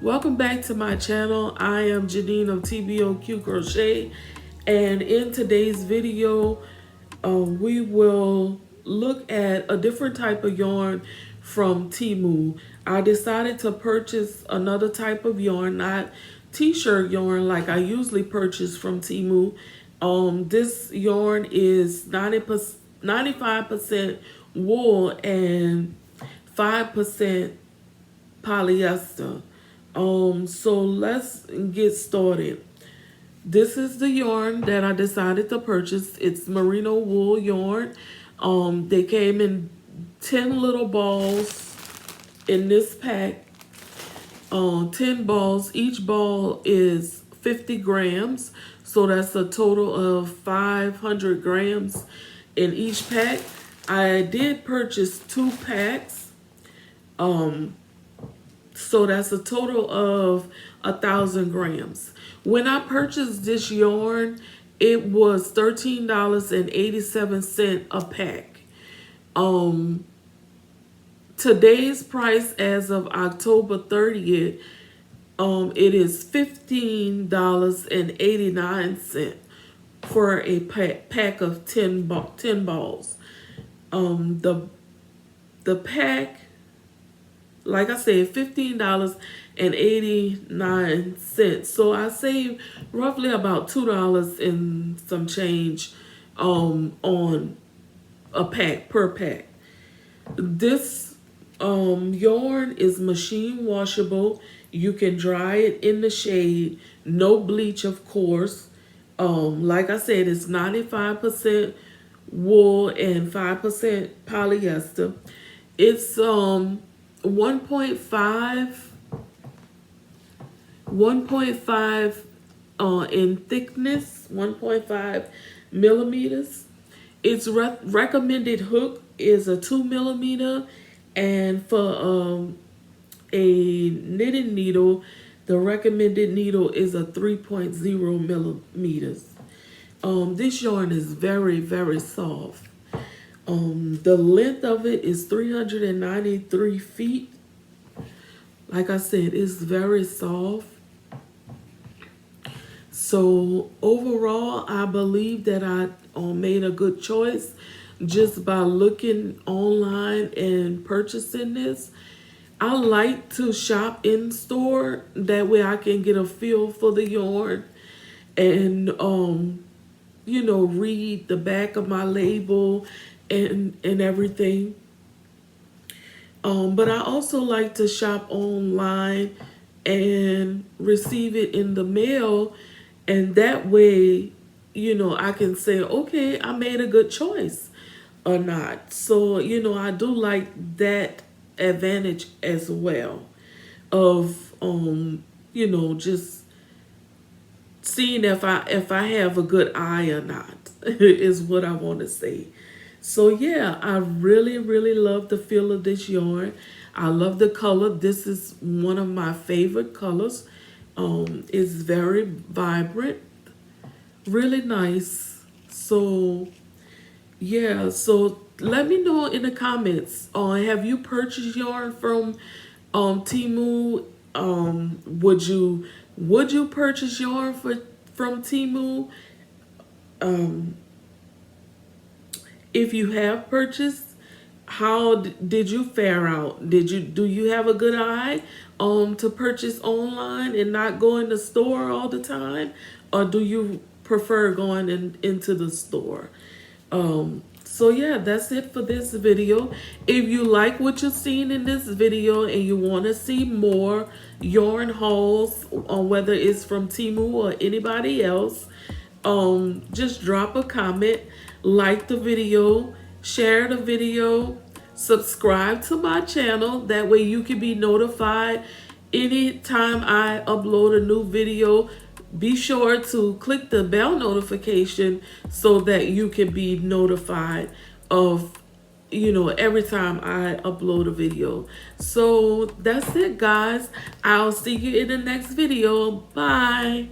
Welcome back to my channel. I am Janine of TBOQ Crochet, and in today's video we will look at a different type of yarn from Temu. I decided to purchase another type of yarn, not t-shirt yarn like I usually purchase from Temu. This yarn is 95% wool and 5% polyester. So let's get started. This is the yarn that I decided to purchase. It's merino wool yarn. They came in 10 little balls in this pack. 10 balls. Each ball is 50 grams. So that's a total of 500 grams in each pack. I did purchase 2 packs. So that's a total of 1,000 grams. When I purchased this yarn, it was $13.87 a pack. Today's price as of October 30th, it is $15.89 for a pack of 10 balls. The pack, like I said, $15.89. So I saved roughly about $2 and some change on a pack, per pack. This yarn is machine washable. You can dry it in the shade. No bleach, of course. Like I said, it's 95% wool and 5% polyester. It's 1.5 in thickness, 1.5 millimeters. Its recommended hook is a 2 millimeter, and for a knitting needle, the recommended needle is a 3.0 millimeters. This yarn is very, very soft. The length of it is 393 feet. Like I said, it's very soft. So overall, I believe that I made a good choice just by looking online and purchasing this. I like to shop in store. That way I can get a feel for the yarn and, you know, read the back of my label and everything. But I also like to shop online and receive it in the mail, and that way, you know, I can say, okay, I made a good choice or not. So, you know, I do like that advantage as well of, you know, just seeing if I have a good eye or not is what I want to say. So yeah, I really, really love the feel of this yarn. I love the color. This is one of my favorite colors. It's very vibrant, really nice. So yeah, so let me know in the comments. Have you purchased yarn from Temu? Would you purchase yarn from Temu? If you have purchased, how did you fare out? Do you have a good eye to purchase online and not go in the store all the time, or do you prefer going into the store? So yeah, that's it for this video. If you like what you're seeing in this video and you want to see more yarn hauls, whether it's from Temu or anybody else, just drop a comment, like the video, share the video, subscribe to my channel. That way you can be notified anytime I upload a new video. Be sure to click the bell notification so that you can be notified of, you know, every time I upload a video. So that's it, guys. I'll see you in the next video. Bye.